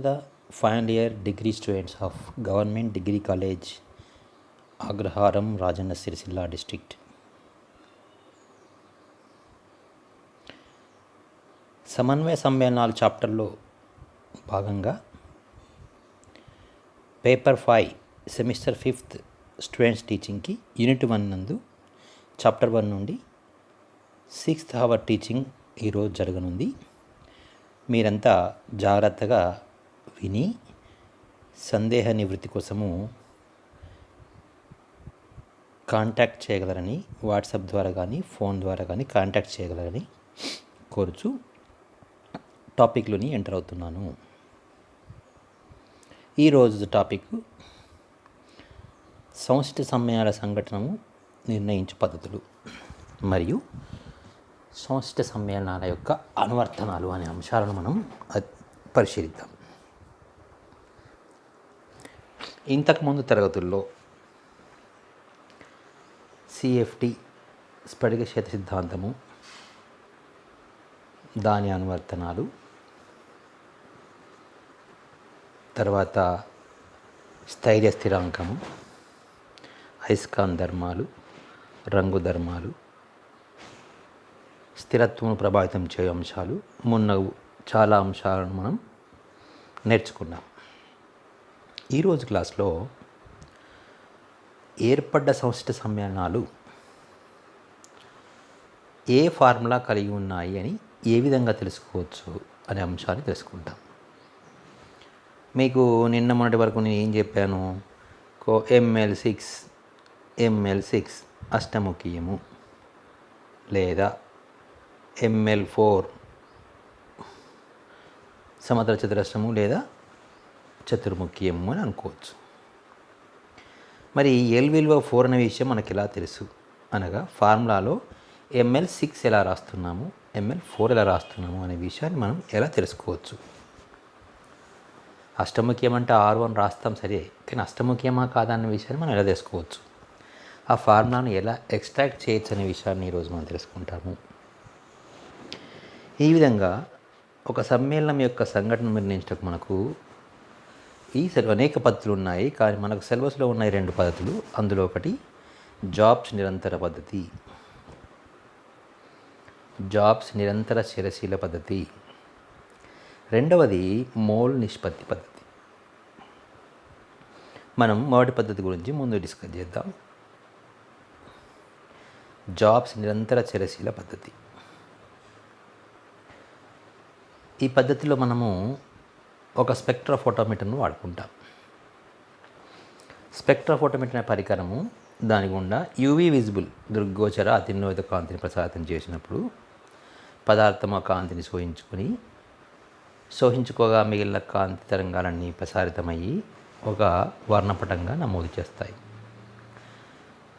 The final year degree students of Government Degree College, Agraharam, Rajanna Sircilla district. సమన్వయ సమ్మేళనాలు చాప్టర్లో భాగంగా paper 5 semester 5th students టీచింగ్కి unit 1 నందు చాప్టర్ 1 నుండి 6th అవర్ టీచింగ్ ఈరోజు జరగనుంది. మీరంతా జాగ్రత్తగా విని సందేహ నివృత్తి కోసము కాంటాక్ట్ చేయగలరని, వాట్సాప్ ద్వారా కానీ ఫోన్ ద్వారా కానీ కాంటాక్ట్ చేయగలరని కోరుచు టాపిక్లోని ఎంటర్ అవుతున్నాను. ఈరోజు టాపిక్ సంస్థ సమ్మేళనాల సంఘటనము నిర్ణయించు పద్ధతులు మరియు సంస్థ సమ్మేళనాల యొక్క అనువర్తనాలు అనే అంశాలను మనం పరిశీలిద్దాం. ఇంతకుముందు తరగతుల్లో సిఎఫ్టి స్ఫటిక క్షేత్ర సిద్ధాంతము, దాని అనువర్తనాలు, తర్వాత స్థైర్య స్థిరాంకము, అయస్కాంత ధర్మాలు, రంగు ధర్మాలు, స్థిరత్వమును ప్రభావితం చేయు అంశాలు మున్నగు చాలా అంశాలను మనం నేర్చుకున్నాం. ఈరోజు క్లాస్లో ఏర్పడ్డ సంస్థ సమ్మేళనాలు ఏ ఫార్ములా కలిగి ఉన్నాయి అని ఏ విధంగా తెలుసుకోవచ్చు అనే అంశాన్ని తెలుసుకుంటాం. మీకు నిన్న మొన్నటి వరకు నేను ఏం చెప్పాను? ML6 అష్టముఖీయము లేదా ML4 సమతల చతురస్రము లేదా చతుర్ముఖీయము అని అనుకోవచ్చు. మరి ఎల్ విలువ 4 అనే విషయం మనకి ఎలా తెలుసు అనగా ఫార్ములాలో ML6 ఎలా రాస్తున్నాము, ML4 ఎలా రాస్తున్నాము అనే విషయాన్ని మనం ఎలా తెలుసుకోవచ్చు. అష్టముఖ్యం అంటే R1 రాస్తాం సరే, కానీ అష్టముఖ్యమా కాదా అనే విషయాన్ని మనం ఎలా తెలుసుకోవచ్చు, ఆ ఫార్ములాను ఎలా ఎక్స్ట్రాక్ట్ చేయొచ్చు అనే విషయాన్ని ఈరోజు మనం తెలుసుకుంటాము. ఈ విధంగా ఒక సమ్మేళనం యొక్క సంఘటన నిర్ణయించడానికి మనకు అనేక పద్ధతులు ఉన్నాయి. కానీ మనకు సిలబస్లో ఉన్నాయి 2 పద్ధతులు. అందులో ఒకటి జాబ్స్ నిరంతర పద్ధతి, జాబ్స్ నిరంతర చరశీల పద్ధతి. రెండవది మోల్ నిష్పత్తి పద్ధతి. మనం మొదటి పద్ధతి గురించి ముందు డిస్కస్ చేద్దాం. జాబ్స్ నిరంతర చరశీల పద్ధతి. ఈ పద్ధతిలో మనము ఒక స్పెక్ట్రోఫోటోమీటర్ను వాడుకుంటాం. స్పెక్ట్రోఫోటోమీటర్ అనే పరికరము దాని గుండా యూవీ విజిబుల్ దృగ్గోచర అతినోదిత కాంతిని ప్రసారం చేసినప్పుడు పదార్థం ఆ కాంతిని శోషించుకోగా మిగిలిన కాంతి తరంగాలన్నీ ప్రసారితమయ్యి ఒక వర్ణపటంగా నమోదు చేస్తాయి.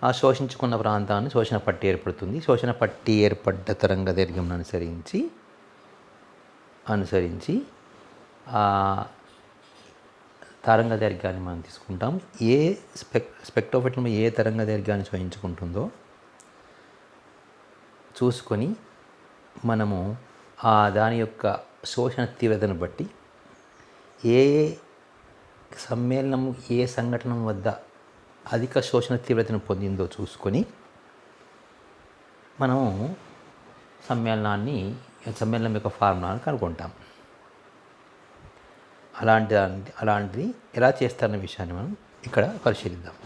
ఆ శోషించుకున్న ప్రాంతాన్ని శోషణ పట్టి ఏర్పడుతుంది. శోషణ పట్టి ఏర్పడ్డ తరంగ దైర్ఘ్యం అనుసరించి ఆ తరంగ దైర్ఘ్యాన్ని మనం తీసుకుంటాం. ఏ స్పెక్ట్రోఫోటోమీటర్ ఏ తరంగ దైర్ఘ్యాన్ని శోషించుకుంటుందో చూసుకొని మనము దాని యొక్క శోషణ తీవ్రతను బట్టి ఏ సమ్మేళనం ఏ సంఘటన వద్ద అధిక శోషణ తీవ్రతను పొందిందో చూసుకొని మనము సమ్మేళనం యొక్క ఫార్ములాను కనుక్కుంటాం. అలాంటిది ఎలా చేస్తారన్న విషయాన్ని మనం ఇక్కడ పరిశీలిద్దాం.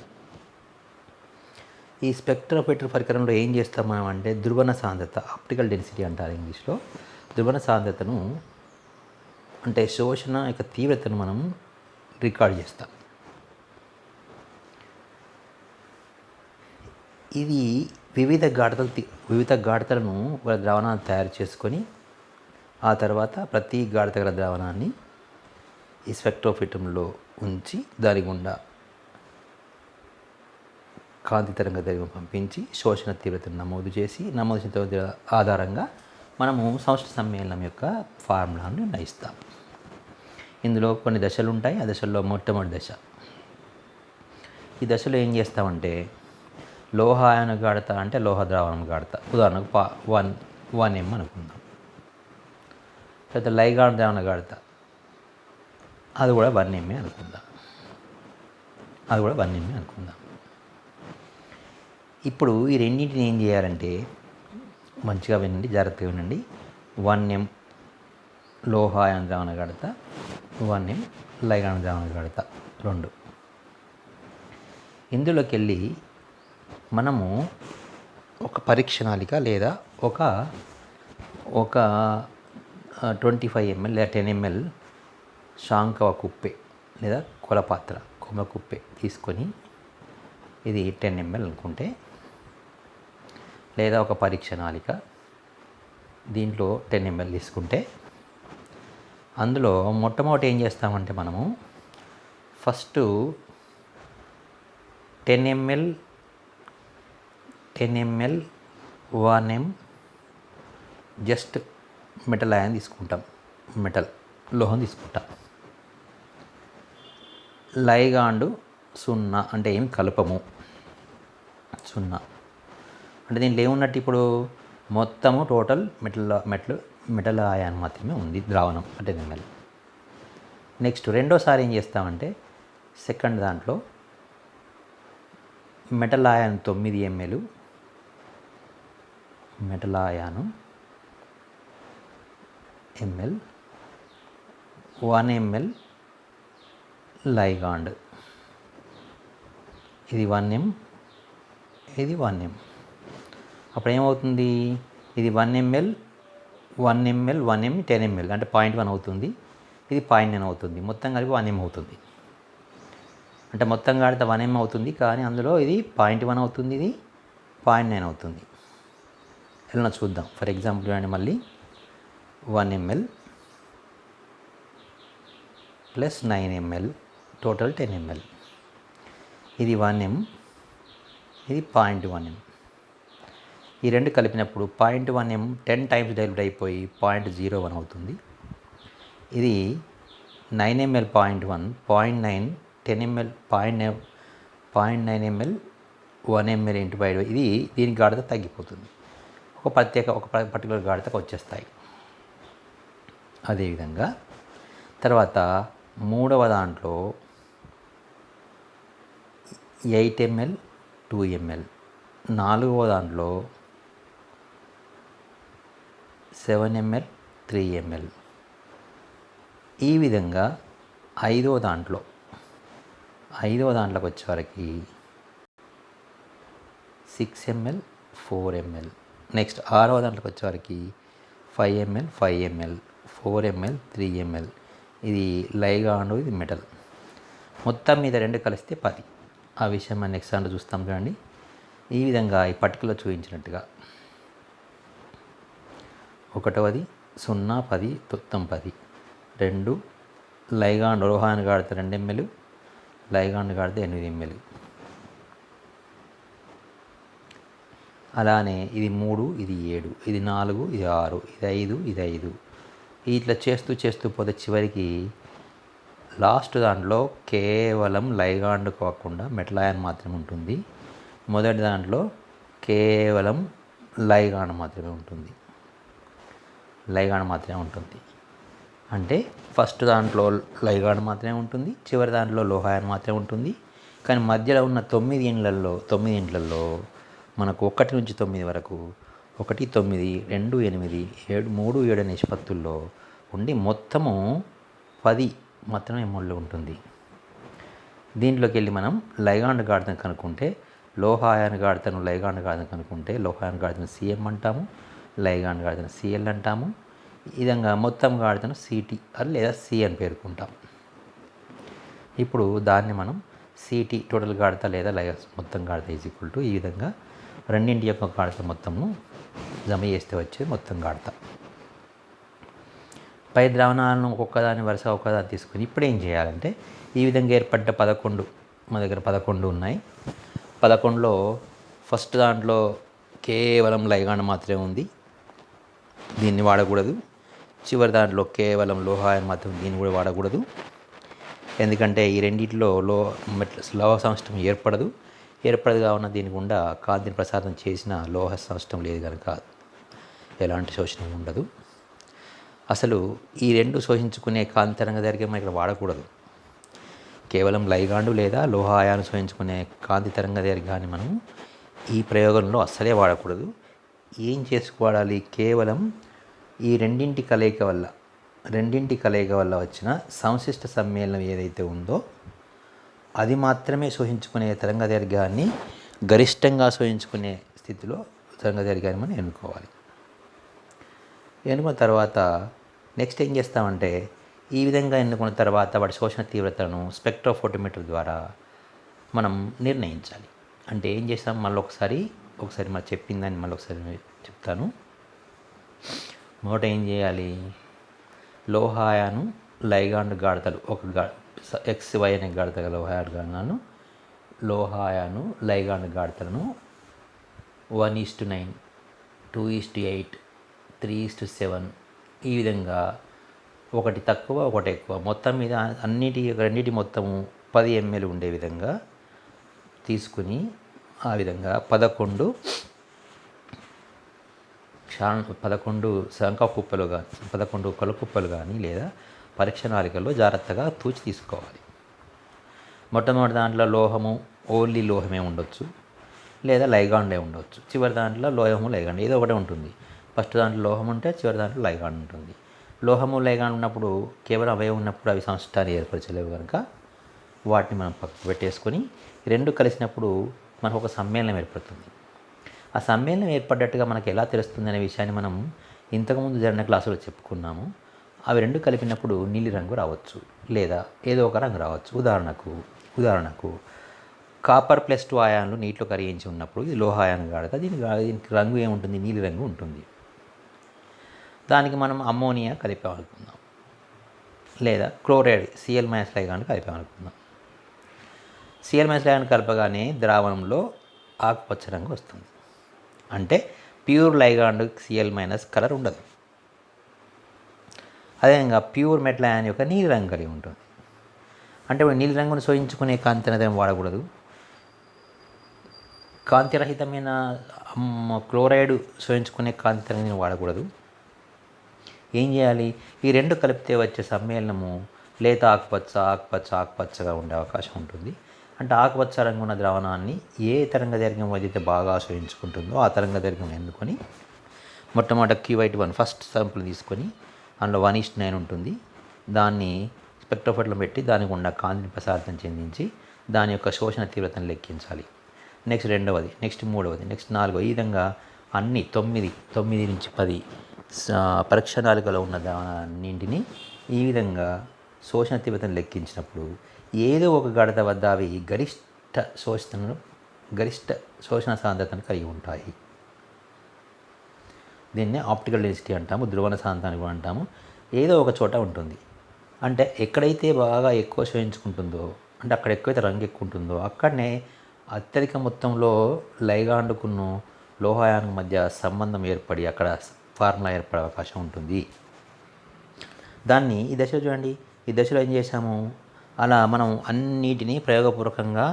ఈ స్పెక్ట్రోమీటర్ పరికరంలో ఏం చేస్తాం మనం అంటే ధ్రువణ సాంద్రత, ఆప్టికల్ డెన్సిటీ అంటారు ఇంగ్లీష్లో. ధ్రువణ సాంద్రతను అంటే శోషణ యొక్క తీవ్రతను మనం రికార్డ్ చేస్తాం. ఇది వివిధ గాఢతలను ద్రావణాన్ని తయారు చేసుకొని ఆ తర్వాత ప్రతి గాఢత గల ద్రావణాన్ని ఈ స్పెక్ట్రోఫోటోమీటర్లో ఉంచి దాని గుండా కాంతి తరంగ దైర్ఘ్యం పంపించి శోషణ తీవ్రతను నమోదు చేసిన తీవ్రత ఆధారంగా మనము సంస్థ సమ్మేళనం యొక్క ఫార్ములాను నిర్ణయిస్తాం. ఇందులో కొన్ని దశలు ఉంటాయి. ఆ దశల్లో మొట్టమొదటి దశ. ఈ దశలో ఏం చేస్తామంటే లోహాయన గాఢత అంటే లోహ ద్రావణం గాఢత, ఉదాహరణకు 1m అనుకుందాం. తర్వాత లైగాన్ ద్రావణ గాఢత అది కూడా 1 ఎంఏ అనుకుందాం. ఇప్పుడు ఈ రెండింటిని ఏం చేయాలంటే మంచిగా వినండి, జాగ్రత్తగా వినండి. 1 m లోహాయన ద్రావణ గాఢత, 1 m లైగాన ద్రావణ గాఢత 2. ఇందులోకి వెళ్ళి మనము ఒక పరీక్షణాళిక లేదా ఒక 25 ml లేదా 10 ml శాంకవ కుప్పే లేదా కొలపాత్ర కొమ్మ కుప్పే తీసుకొని, ఇది 10 ml అనుకుంటే, లేదా ఒక పరీక్షణాళిక దీంట్లో 10 ml తీసుకుంటే, అందులో మొట్టమొదటి ఏం చేస్తామంటే మనము first 10 ml 1 m just metal ion తీసుకుంటాం, లోహం తీసుకుంటాం. లైగాండు 0 అంటే ఏం కలపము, 0 అంటే దీంట్లో ఏమున్నట్టు ఇప్పుడు మొత్తము టోటల్ మెటల్ అయాన్ మాత్రమే ఉంది ద్రావణం అంటే 10 ml. నెక్స్ట్ రెండోసారి ఏం చేస్తామంటే సెకండ్ దాంట్లో metal ion 9 ml, metal ion 1 ml ligand, ఇది 1 m, ఇది 1 m. అప్పుడు ఏమవుతుంది, ఇది 1 ml 1 ml 1 m 10 ml అంటే 0.1 అవుతుంది, ఇది 0.9 అవుతుంది, మొత్తం కలిపి 1 m అవుతుంది. అంటే మొత్తం గాడిత 1 m అవుతుంది, కానీ అందులో ఇది 0.1 అవుతుంది, ఇది 0.9 అవుతుంది. ఎలా చూద్దాం. ఫర్ ఎగ్జాంపుల్ చూడండి, మళ్ళీ 1 ml plus 9 ml total 10 ml, ఇది 1 m, ఇది 0.1 m. ఈ రెండు కలిపినప్పుడు 0.1 m 10 టైమ్స్ డైల్యూట్ అయిపోయి 0.01 అవుతుంది. ఇది 9 ml 0.1, 0.9 10 ml 0.9 ml 1 ml into by, ఇది దీని గాఢత తగ్గిపోతుంది, ఒక పర్టికులర్ గాఢతకు వచ్చేస్తాయి. అదేవిధంగా తర్వాత మూడవ దాంట్లో 8 ml 2 ml, నాలుగవ దాంట్లో 7 ml 3 ml. ఈ విధంగా ఐదవ దాంట్లోకి వచ్చేవరకు 6 ml 4 ml. నెక్స్ట్ ఆరవ దాంట్లోకి వచ్చేవరకు 5 ml 5 ml 4 ml 3 ml. ఇది లైగాండు, ఇది మెటల్. మొత్తం మీద రెండు కలిస్తే 10. ఆ విషయం మనం నెక్స్ట్ దాంట్లో చూస్తాం చూడండి. ఈ విధంగా ఈ పట్టికలో చూపించినట్టుగా ఒకటవది 0 10 మొత్తం 10, 2 లైగాండు లోహాన్ని గాడితే 2 ml, లైగాండు గాడితే 8 ml. అలానే ఇది 3, ఇది 7, ఇది 4, ఇది 6, ఇది 5, ఇది 5. ఇట్లా చేస్తూ పోతే చివరికి లాస్ట్ దాంట్లో కేవలం లైగాండ్ కాకుండా మెటల్ అయాన్ మాత్రమే ఉంటుంది. మొదటి దాంట్లో కేవలం లైగాండ్ మాత్రమే ఉంటుంది. అంటే ఫస్ట్ దాంట్లో లైగాండ్ మాత్రమే ఉంటుంది, చివరి దాంట్లో లోహాయన్ మాత్రమే ఉంటుంది. కానీ మధ్యలో ఉన్న 9 ఇండ్లలో మనకు 1 నుంచి 9 వరకు 1 9 2 8 7 3 7 నిష్పత్తుల్లో ఉండి మొత్తము 10 మాత్రమే ఎమోల్లో ఉంటుంది. దీంట్లోకి వెళ్ళి మనం లైగాండ్ గాఢతను కనుక్కుంటే, లోహాయన గాఢతను లైగాండ్ గాఢతను కనుక్కుంటే లోహాయన గాఢతను CM అంటాము, లైగాండ్ గాఢతను CL అంటాము. ఈ విధంగా మొత్తం గాఢతను CT లేదా C అని పేర్కొంటాం. ఇప్పుడు దాన్ని మనం CT టోటల్ గాఢత లేదా మొత్తం గాఢత = ఈ విధంగా రెండింటి యొక్క గాఢత మొత్తము జమ చేస్తే వచ్చేది మొత్తం గాఢత. పై ద్రావణాలను ఒక్కొక్కదాని తీసుకొని ఇప్పుడు ఏం చేయాలంటే, ఈ విధంగా ఏర్పడ్డ 11, మా దగ్గర 11 ఉన్నాయి. 11లో ఫస్ట్ దాంట్లో కేవలం లైగాండ్ మాత్రమే ఉంది, దీన్ని వాడకూడదు. చివరి దాంట్లో కేవలం లోహాయన్ మాత్రం, దీన్ని కూడా వాడకూడదు. ఎందుకంటే ఈ రెండింటిలో లోహ సంశ్లిష్టం ఏర్పడదు కావున దీని గుండా కాంతిని ప్రసారం చేసిన లోహ సంశ్లిష్టం లేదు కనుక ఎలాంటి శోషణం ఉండదు. అసలు ఈ రెండు శోషించుకునే కాంతి తరంగదైర్ఘ్యం మనం ఇక్కడ వాడకూడదు. కేవలం లైగాండు లేదా లోహ అయాను శోషించుకునే కాంతి తరంగదైర్ఘ్యాన్ని మనం ఈ ప్రయోగంలో అస్సలే వాడకూడదు. ఏం చేసుకోవాలి? కేవలం ఈ రెండింటి కలయిక వల్ల వచ్చిన సంశిష్ట సమ్మేళనం ఏదైతే ఉందో అది మాత్రమే శోషించుకునే తరంగదైర్ఘ్యాన్ని గరిష్టంగా శోషించుకునే స్థితిలో తరంగదైర్ఘ్యాన్ని మనం ఎన్నుకోవాలి. ఎన్నుకున్న తర్వాత నెక్స్ట్ ఏం చేస్తామంటే ఈ విధంగా ఎన్నుకున్న తర్వాత వాటి శోషణ తీవ్రతను స్పెక్ట్రోఫోటోమీటర్ ద్వారా మనం నిర్ణయించాలి. అంటే ఏం చేస్తాం మళ్ళీ ఒకసారి మనం చెప్పిందని మళ్ళీ ఒకసారి చెప్తాను. మొదట ఏం చేయాలి? లోహాయాను లైగాండ్ గాఢతలు XY అనే గాఢత గల లోహాయాను లైగాండ్ గాఢతలను 1:9, 2:8, 3:7 ఈ విధంగా ఒకటి తక్కువ ఒకటి ఎక్కువ మొత్తం మీద రెండింటి మొత్తము 10 ml ఉండే విధంగా తీసుకుని ఆ విధంగా 11 శంఖకుప్పలు కానీ 11 కొలకుప్పలు కానీ లేదా పరీక్ష నాళికల్లో జాగ్రత్తగా తూచి తీసుకోవాలి. మొట్టమొదటి దాంట్లో ఓన్లీ లోహమే ఉండొచ్చు లేదా లైగాండే ఉండవచ్చు. చివరి దాంట్లో లోహము లైగాండ్ ఏదో ఒకటే ఉంటుంది. ఫస్ట్ దాంట్లో లోహం ఉంటే చివరి దాంట్లో లైగాండ్ ఉంటుంది. లోహము లైగాండ్ ఉన్నప్పుడు కేవలం అవే ఉన్నప్పుడు అవి సంశిష్టాన్ని ఏర్పరచలేవు కనుక వాటిని మనం పక్కకు పెట్టేసుకొని రెండు కలిసినప్పుడు మనకు ఒక సమ్మేళనం ఏర్పడుతుంది. ఆ సమ్మేళనం ఏర్పడ్డట్టుగా మనకు ఎలా తెలుస్తుంది అనే విషయాన్ని మనం ఇంతకుముందు జరిగిన క్లాసులో చెప్పుకున్నాము. అవి రెండు కలిపినప్పుడు నీలి రంగు రావచ్చు లేదా ఏదో ఒక రంగు రావచ్చు. ఉదాహరణకు కాపర్ +2 అయాన్లు నీటిలో కరిగించి ఉన్నప్పుడు ఇది లోహ అయాన్ గాఢత. దీనికి రంగు ఏముంటుంది? నీలి రంగు ఉంటుంది. దానికి మనం అమ్మోనియా కలిపామనుకుందాం లేదా క్లోరైడ్ Cl- లైగాండ్ కలిపామనుకుందాం. Cl- లైగాండ్ కలపగానే ద్రావణంలో ఆకుపచ్చ రంగు వస్తుంది. అంటే ప్యూర్ లైగాండ్ Cl- కలర్ ఉండదు. అదేవిధంగా ప్యూర్ మెటల్ అయాన్ యొక్క నీలి రంగు కలిగి ఉంటుంది. అంటే నీలి రంగును శోషించుకునే కాంతి అనేది వాడకూడదు. కాంతిరహితమైన క్లోరైడ్ శోషించుకునే కాంతి అనేది వాడకూడదు. ఏం చేయాలి? ఈ రెండు కలిపితే వచ్చే సమ్మేళనము లేత ఆకుపచ్చగా ఉండే అవకాశం ఉంటుంది. అంటే ఆకుపచ్చ రంగు ఉన్న ద్రావణాన్ని ఏ తరంగదైర్ఘ్యం అయితే బాగా శోషించుకుంటుందో ఆ తరంగదైర్ఘ్యం ఎన్నుకొని మొట్టమొదట QIT1 ఫస్ట్ శాంపుల్ తీసుకొని అందులో 1:9 ఉంటుంది. దాన్ని స్పెక్ట్రోఫోటోలో పెట్టి దానికి ఉన్న కాంతిని ప్రసారితం చెందించి దాని యొక్క శోషణ తీవ్రతను లెక్కించాలి. నెక్స్ట్ రెండవది, నెక్స్ట్ మూడవది, నెక్స్ట్ నాలుగవది, ఈ విధంగా అన్ని 9 నుంచి 10 పరీక్ష నాళికలో ఉన్న దానిన్నింటినీ ఈ విధంగా శోషణ తీవ్రతను లెక్కించినప్పుడు ఏదో ఒక గాఢత వద్ద అవి గరిష్ట శోషణ సాంద్రతను కలిగి ఉంటాయి. దీన్ని ఆప్టికల్ డెన్సిటీ అంటాము, ధ్రువణ సాంద్రత కూడా అంటాము. ఏదో ఒక చోట ఉంటుంది. అంటే ఎక్కడైతే బాగా ఎక్కువ శోషించుకుంటుందో అంటే అక్కడ ఎక్కువైతే రంగు ఎక్కువ ఉంటుందో అక్కడనే అత్యధిక మొత్తంలో లైగాండుకును లోహాయానికి మధ్య సంబంధం ఏర్పడి అక్కడ ఫార్ములా ఏర్పడే అవకాశం ఉంటుంది. దాన్ని ఈ దశలో చూడండి. ఈ దశలో ఏం చేశాము? అలా మనం అన్నిటినీ ప్రయోగపూర్వకంగా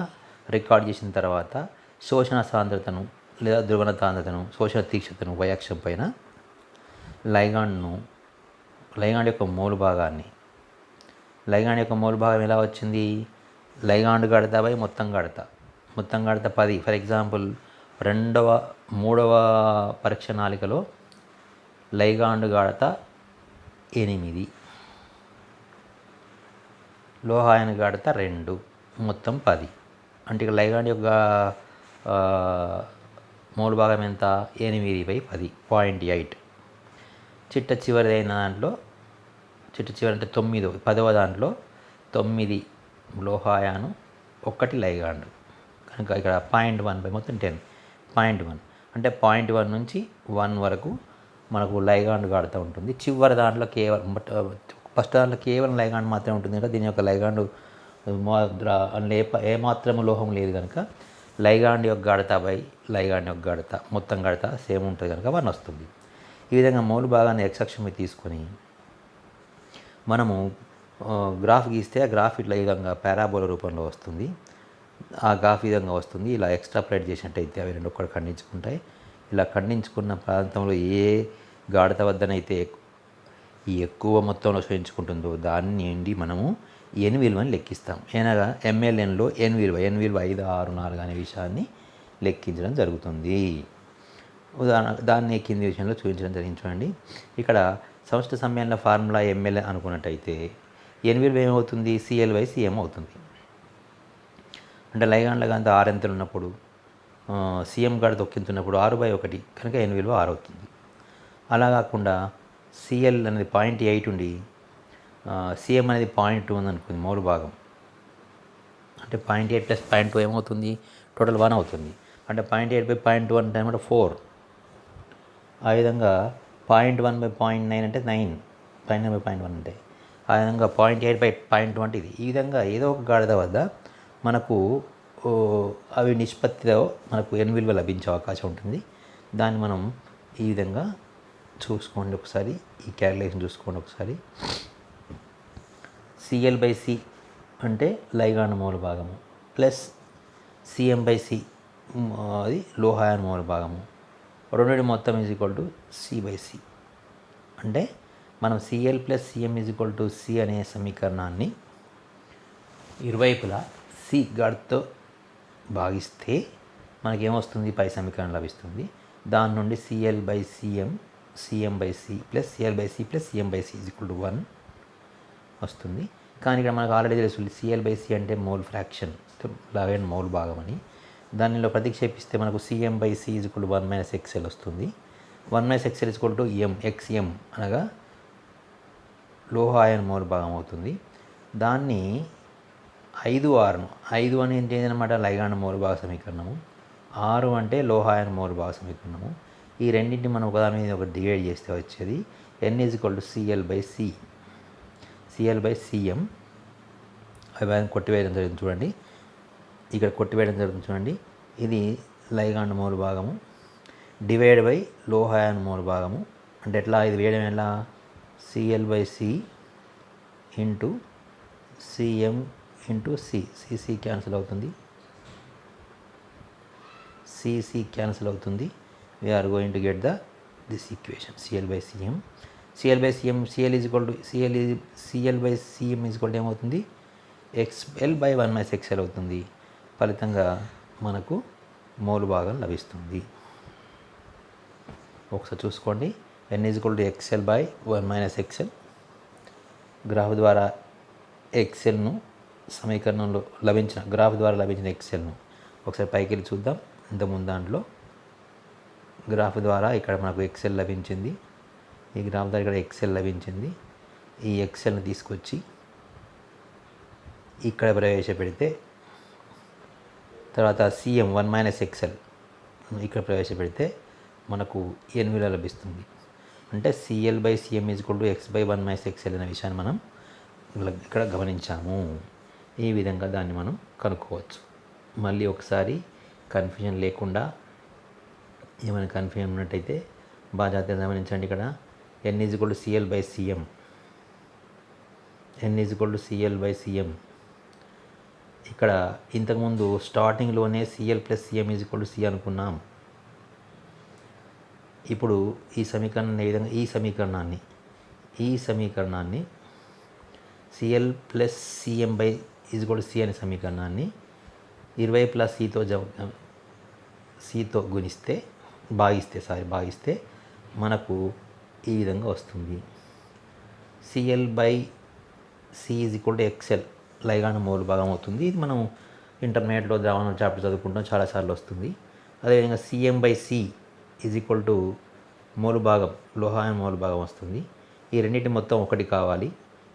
రికార్డ్ చేసిన తర్వాత శోషణ సాంద్రతను లేదా ధ్రువణ సాంద్రతను, శోషణ తీక్షణతను y-అక్షం పైన లైగాండ్ యొక్క మూల భాగాన్ని ఎలా వచ్చింది? లైగాండ్ గాఢత బై మొత్తం గాఢత 10. ఫర్ ఎగ్జాంపుల్ మూడవ పరీక్ష నాళికలో లైగాండ్ గాఢత 8, లోహాయన గాఢత 2, మొత్తం 10. అంటే ఇక లైగాండ్ యొక్క మూల భాగం ఎంత? 8/10, 0.8. చిట్ట చివరి అంటే 10వ దాంట్లో 9 లోహాయాను 1 లైగాండ్ కనుక ఇక్కడ 0.1 మొత్తం 10, 0.1 అంటే 0.1 నుంచి 1 వరకు మనకు లైగాండ్ గాఢత ఉంటుంది. చివరి దాంట్లో ఫస్ట్ దాంట్లో కేవలం లైగాండ్ మాత్రమే ఉంటుంది కనుక దీని యొక్క లైగాండ్ ఏమాత్రము లోహం లేదు కనుక లైగాండ్ యొక్క గాఢత బై లైగాండ్ యొక్క గాఢత మొత్తం గాఢత సేమ్ ఉంటుంది కనుక 1 వస్తుంది. ఈ విధంగా మూల భాగాన్ని x-అక్షం మీద తీసుకొని మనము గ్రాఫ్ గీస్తే ఆ గ్రాఫ్ ఇట్లా ఈ విధంగా పారాబోలా రూపంలో వస్తుంది. ఆ గ్రాఫ్ ఈ విధంగా వస్తుంది. ఇలా ఎక్స్ట్రాప్లేట్ చేసినట్టయితే అవి రెండు ఒక్కటి ఖండించుకుంటాయి. ఇలా ఖండించుకున్న ప్రాంతంలో ఏ గాఢత వద్దనైతే ఈ ఎక్కువ మొత్తంలో శోషించుకుంటుందో దాన్ని నుండి మనము ఎన్ విలువని లెక్కిస్తాం. అనగా ఎంఎల్ఎన్లో ఎన్ విలువ 5, 6, 4 అనే విషయాన్ని లెక్కించడం జరుగుతుంది. దాన్ని కింది విషయంలో చూపించడం జరిగింది. చూడండి, ఇక్కడ సంస్థ సమ్మేళన ఫార్ములా ఎంఎల్ అనుకున్నట్టయితే ఎన్ విలువ ఏమవుతుంది? CL/CM అవుతుంది. అంటే లైగాండ్ల కాంత 6 ఎంతలు ఉన్నప్పుడు CM గాడు తొక్కింతున్నప్పుడు 6/1 కనుక ఎన్ విలువ 6 అవుతుంది. అలా కాకుండా CL అనేది 0.8 ఉండి CM అనేది 0.2 ఉంది అనుకుంది మౌలు భాగం. అంటే 0.8 + 0.2 ఏమవుతుంది? టోటల్ 1 అవుతుంది. అంటే 0.8/0.2 అంటే అనమాట 4. ఆ విధంగా 0.1/0.9 అంటే 9. 0.9/0.1 అంటే ఆ విధంగా 0.8/0.2 అంటే ఇది. ఈ విధంగా ఏదో ఒక గాడిద వద్ద మనకు అవి నిష్పత్తిలో మనకు ఎన్ విలువ లభించే అవకాశం ఉంటుంది. దాన్ని మనం ఈ విధంగా చూసుకోండి ఒకసారి. ఈ క్యాలిక్యులేషన్ చూసుకోండి ఒకసారి. CL/C అంటే లైగాండ్ మౌల భాగము ప్లస్ CM/C అది లోహాయన మౌల భాగము. రెండింటి మొత్తం C/C. అంటే మనం CL + CM C అనే సమీకరణాన్ని ఇరువైపులా C గాడితో భాగిస్తే మనకేమొస్తుంది? పై సమీకరణం లభిస్తుంది. దాని నుండి CL/CM CM/C + CL/C + CM/C 1 వస్తుంది. కానీ ఇక్కడ మనకు ఆల్రెడీ తెలుస్తుంది CL/C అంటే మోల్ ఫ్రాక్షన్, లైగాండ్ మౌల్ భాగం అని. దానిలో ప్రతిక్షేపిస్తే మనకు CM/C 1 - XL వస్తుంది. 1 - XL M XM అనగా లోహాయన మౌల్ భాగం అవుతుంది. దాన్ని 5, 6 అని ఏంటన్నమాట? లైగాండ్ మౌల్ భాగ సమీకరణము. 6 అంటే లోహాయన మౌల్ భాగ సమీకరణము. ఈ రెండింటిని మనం ఒకదాని మీద ఒకటి డివైడ్ చేస్తే వచ్చేది N CL/C CL/CM. అవి కొట్టివేయడం జరుగుతుంది చూడండి. ఇక్కడ కొట్టివేయడం జరుగుతుంది చూడండి. ఇది లైగాండ్ మౌల్ భాగము డివైడ్ బై లోహాయన మౌల్ భాగము. అంటే ఎట్లా ఇది వేయడం ఎలా? CL/C into CM into CC cancel అవుతుంది. CC క్యాన్సిల్ అవుతుంది. We're going to get this equation CL/CM. CL/CM CL/CM ఏమవుతుంది? XL/1 - XL అవుతుంది. ఫలితంగా మనకు మౌలు భాగం లభిస్తుంది. ఒకసారి చూసుకోండి. N XL/1 - XL. గ్రాఫ్ ద్వారా ఎక్సెల్ను సమీకరణంలో గ్రాఫ్ ద్వారా లభించిన ఎక్సెల్ను ఒకసారి పైకి వెళ్ళి చూద్దాం. ఇంతకుముందు దాంట్లో గ్రాఫ్ ద్వారా ఇక్కడ మనకు ఎక్సెల్ లభించింది. ఈ గ్రాఫ్ ద్వారా ఇక్కడ ఎక్సెల్ లభించింది. ఈ ఎక్సెల్ని తీసుకొచ్చి ఇక్కడ ప్రవేశపెడితే తర్వాత CM 1 - XL ఇక్కడ ప్రవేశపెడితే మనకు ఎన్ విలువ లభిస్తుంది. అంటే CL/CM X/1 - XL అనే విషయాన్ని మనం ఇక్కడ గమనించాము. ఈ విధంగా దాన్ని మనం కనుక్కోవచ్చు. మళ్ళీ ఒకసారి కన్ఫ్యూజన్ లేకుండా, ఏమైనా కన్ఫ్యూజన్ ఉన్నట్టయితే బాగా జాగ్రత్తగా గమనించండి. ఇక్కడ N CL/CM N CL/CM. ఇక్కడ ఇంతకుముందు స్టార్టింగ్లోనే CL + CM C అనుకున్నాం. ఇప్పుడు ఈ సమీకరణాన్ని ఏ విధంగా ఈ సమీకరణాన్ని CL + CM C అనే సమీకరణాన్ని ఇరువైపులా Cతో గుణిస్తే భాగిస్తే మనకు ఈ విధంగా వస్తుంది. CL/C XL లైగాండ్ మౌల్ భాగం అవుతుంది. ఇది మనం ఇంటర్మీడియట్లో ద్రావణం చాప్టర్ చదువుకుంటాం, చాలాసార్లు వస్తుంది. అదేవిధంగా CM/C మౌల్ భాగం, లోహాయన మౌల్ భాగం వస్తుంది. ఈ రెండింటి మొత్తం ఒకటి కావాలి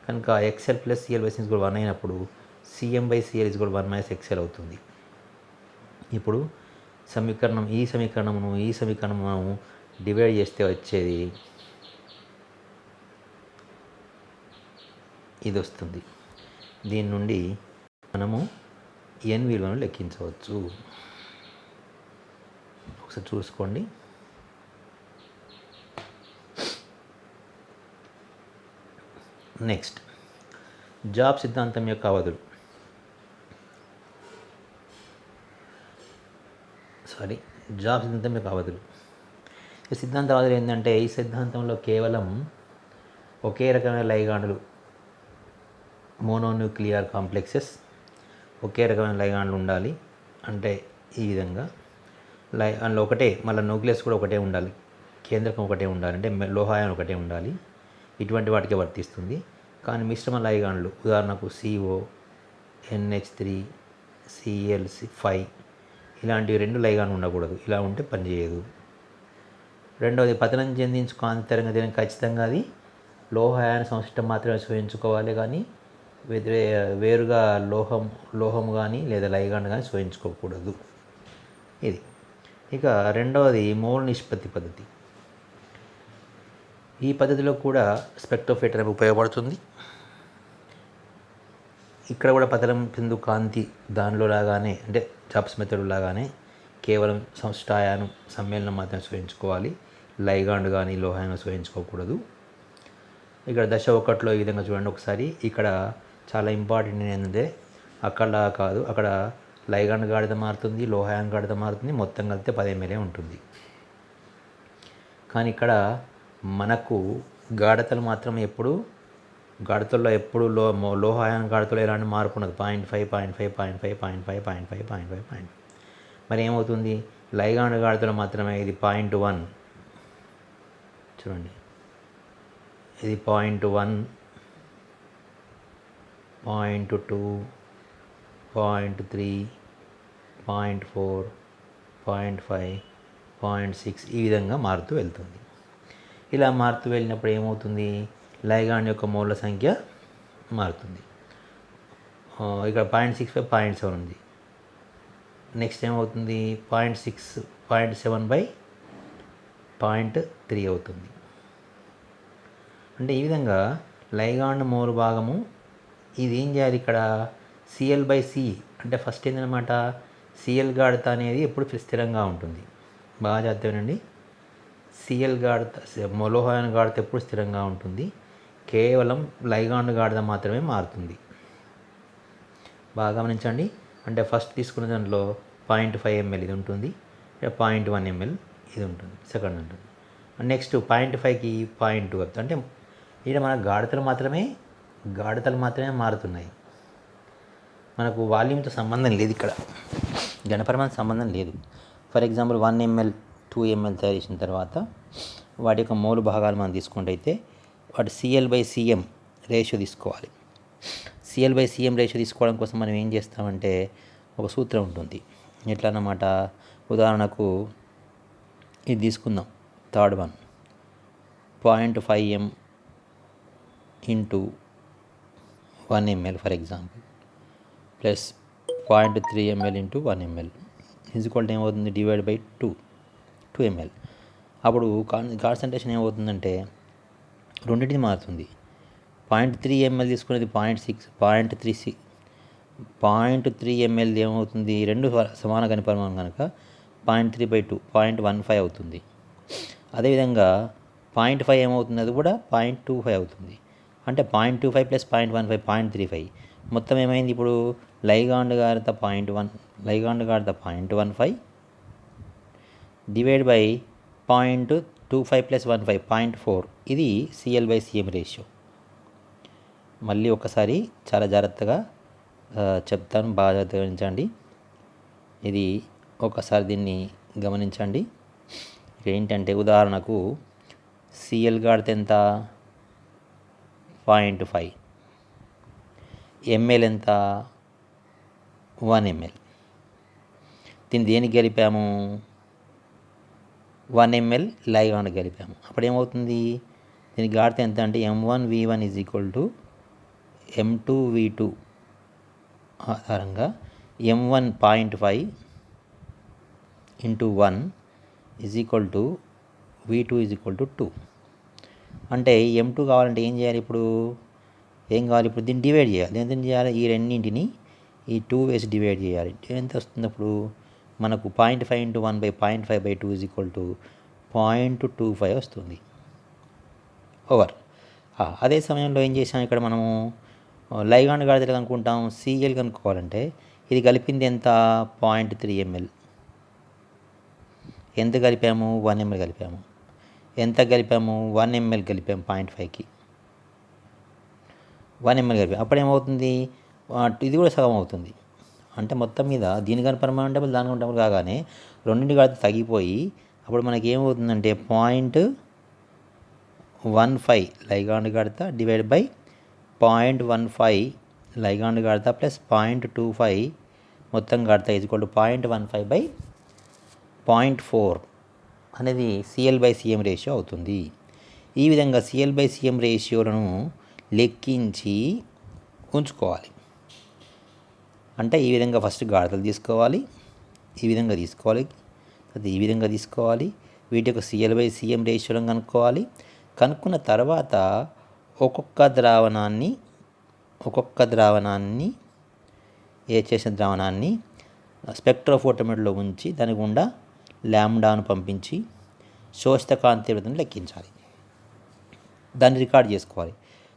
కనుక XL + CL/C 1 అయినప్పుడు CM/CL 1 - XL అవుతుంది. ఇప్పుడు ఈ సమీకరణము డివైడ్ చేస్తే వచ్చేది ఇది వస్తుంది. దీని నుండి మనము ఎన్ విలువను లెక్కించవచ్చు. ఒకసారి చూసుకోండి. నెక్స్ట్, జాబ్ సిద్ధాంతం యొక్క అవధులు. ఈ సిద్ధాంత అవధులు ఏంటంటే, ఈ సిద్ధాంతంలో కేవలం ఒకే రకమైన లైగాండ్లు మోనోన్యూక్లియర్ కాంప్లెక్సెస్ ఒకే రకమైన లైగాండ్లు ఉండాలి. అంటే ఈ విధంగా అందులో ఒకటే మళ్ళీ న్యూక్లియస్ కూడా ఒకటే ఉండాలి, కేంద్రకం ఒకటే ఉండాలి, అంటే లోహాయం ఒకటే ఉండాలి. ఇటువంటి వాటికి వర్తిస్తుంది. కానీ మిశ్రమ లైగాండ్లు ఉదాహరణకు CO, NH3, Cl5 ఇలాంటివి 2 లైగాండ్లు ఉండకూడదు. ఇలా ఉంటే పనిచేయదు. రెండవది పతనం చెందించు కాంతి తరంగదైర్ఘ్యం ఖచ్చితంగా అది లోహాయాన సంశ్లిష్టం మాత్రమే స్వయించుకోవాలి, కానీ వేరుగా లోహం కానీ లేదా లైగాండ్ కానీ స్వయించుకోకూడదు. ఇది. ఇక రెండవది మోల్ నిష్పత్తి పద్ధతి. ఈ పద్ధతిలో కూడా స్పెక్ట్రోమీటర్ ఉపయోగపడుతుంది. ఇక్కడ కూడా పతనం చెందు కాంతి దానిలో లాగానే, అంటే చాప్స్ మెథడ్ లాగానే కేవలం సంశ్లిష్టాయానం సమ్మేళనం మాత్రమే స్వయించుకోవాలి, లైగాండ్ కానీ లోహాయంగా స్వయించుకోకూడదు. ఇక్కడ దశ 1లో ఈ విధంగా చూడండి ఒకసారి. ఇక్కడ చాలా ఇంపార్టెంట్ ఏంటంటే అక్కడ కాదు, అక్కడ లైగాండ్ గాఢత మారుతుంది, లోహాయం గాఢత మారుతుంది, మొత్తం కలిపితే 10 ml ఉంటుంది. కానీ ఇక్కడ మనకు గాఢతలు మాత్రం ఎప్పుడు గాఢతల్లో ఎప్పుడు లోహాయం గాఢతలో ఎలాంటి మార్పు ఉండదు. 0.5 మరి ఏమవుతుంది, లైగాండ్ గాఢతలో మాత్రమే ఇది 0.1 చూడండి, ఇది 0.1, 0.2, 0.3, 0.4, 0.5, 0.6 ఈ విధంగా మారుతూ వెళ్తుంది. ఇలా మారుతూ వెళ్ళినప్పుడు ఏమవుతుంది, లైగాండ్ యొక్క మోల్ల సంఖ్య మారుతుంది. ఇక్కడ 0.65, 0.7 ఉంది. నెక్స్ట్ ఏమవుతుంది, 0.7/0.3 అవుతుంది. అంటే ఈ విధంగా లైగాండ్ మోల్ భాగము ఇది ఏం చేయాలి, ఇక్కడ Cl/C అంటే ఫస్ట్ ఏంటన్నమాట, Cl గాఢత అనేది ఎప్పుడు స్థిరంగా ఉంటుంది. బాగా చదివానండి. Cl గాఢత లోహాయాన గాఢత ఎప్పుడు స్థిరంగా ఉంటుంది, కేవలం లైగాండ్ గాఢత మాత్రమే మారుతుంది. బాగా గమనించండి. అంటే ఫస్ట్ తీసుకున్న దాంట్లో 0.5 ml ఇది ఉంటుంది, 0.1 ml ఇది ఉంటుంది, సెకండ్ ఉంటుంది. నెక్స్ట్ 0.5కి 0.2 అవుతుంది. అంటే ఇక్కడ మన గాఢతలు మాత్రమే మారుతున్నాయి. మనకు వాల్యూమ్తో సంబంధం లేదు, ఇక్కడ ఘనపరిమాణం సంబంధం లేదు. ఫర్ ఎగ్జాంపుల్ 1 ml 2 ml తయారు చేసిన తర్వాత వాటి యొక్క మోల్ భాగాలు మనం తీసుకుంటే వాటి Cl/Cm రేషియో తీసుకోవాలి. Cl/Cm రేషియో తీసుకోవడం కోసం మనం ఏం చేస్తామంటే ఒక సూత్రం ఉంటుంది. ఎట్లా అన్నమాట, ఉదాహరణకు ఇది తీసుకుందాం, third one 0.5 m into 1 ml for example plus 0.3 ml into 1 ml is equal ఏమవుతుంది, డివైడ్ బై 2 ml. అప్పుడు కాన్సన్ట్రేషన్ ఏమవుతుందంటే రెండింటిది మారుతుంది. 0.3 ml తీసుకునేది 0.3 ml ఏమవుతుంది, రెండు సమాన ఘనపరిమాణం కనుక 0.3/2 0.15 అవుతుంది. అదేవిధంగా 0.5 ఏమవుతుంది, అది కూడా 0.25 అవుతుంది. అంటే 0.25 ప్లస్ 0.15 0.35. మొత్తం ఏమైంది, ఇప్పుడు లైగాండ్ గాఢత 0.15 డివైడ్ బై 0.25 ప్లస్ 15 0.4. ఇది Cl/Cm రేషియో. మళ్ళీ ఒకసారి చాలా జాగ్రత్తగా చెప్తాను, బాగా గమనించండి. ఇది ఒకసారి దీన్ని గమనించండి. ఏంటంటే ఉదాహరణకు Cl గాఢత ఎంత, 0.5, ml ఎంత, 1 ml. దీన్ని దేనికి కలిపాము, 1 ml లైగాండ్ కలిపాము. అప్పుడు ఏమవుతుంది, దీని గాఢత ఎంత అంటే M1V1 = M2V2 ఆధారంగా M1 0.5 into 1 = V2 = 2. అంటే M2 కావాలంటే ఏం చేయాలి, ఇప్పుడు దీన్ని డివైడ్ చేయాలి. ఎంత చేయాలి, ఈ రెండింటిని ఈ 2 వేసి డివైడ్ చేయాలి. ఎంత వస్తుంది అప్పుడు మనకు 0.5 into 1/0.5/2 0.25 వస్తుంది ఓవర్. అదే సమయంలో ఏం చేసాం, ఇక్కడ మనము లైగాండ్ గాఢత కనుక్కుంటాం. Cl కనుక్కోవాలంటే ఇది కలిపింది ఎంత, 0.3 ml. ఎంత కలిపాము, 1 ml కలిపాము. ఎంత కలిపాము, 1 ml కలిపాము 0.5కి. 1 ml కలిపి అప్పుడు ఏమవుతుంది, ఇది కూడా సగం అవుతుంది. అంటే మొత్తం మీద దీని కానీ పరిమాణం డబుల్ దాని కానీ డబుల్ కాగానే రెండింటి కలిపి తగ్గిపోయి అప్పుడు మనకి ఏమవుతుందంటే 0.15 లైగాండ్ గాఢత డివైడ్ బై 0.15 లైగాండ్ గాఢత ప్లస్ 0.25 మొత్తం గాఢత ఈజ్వల్ టు 0.15 బై 0.4 అనేది CL/CM రేషియో అవుతుంది. ఈ విధంగా CL/CM రేషియోలను లెక్కించి ఉంచుకోవాలి. అంటే ఈ విధంగా ఫస్ట్ గాఢతలు తీసుకోవాలి, ఈ విధంగా తీసుకోవాలి, అది ఈ విధంగా తీసుకోవాలి. వీటి యొక్క CL/CM రేషియోలను కనుక్కోవాలి. కనుక్కున్న తర్వాత ఒక్కొక్క ద్రావణాన్ని చేసిన ద్రావణాన్ని స్పెక్ట్రోఫోటోమీటర్లో ఉంచి దాని గుండా లాంబ్డాను పంపించి శోషిత కాంతి తీవ్రతను లెక్కించాలి. దాన్ని రికార్డ్ చేసుకోవాలి.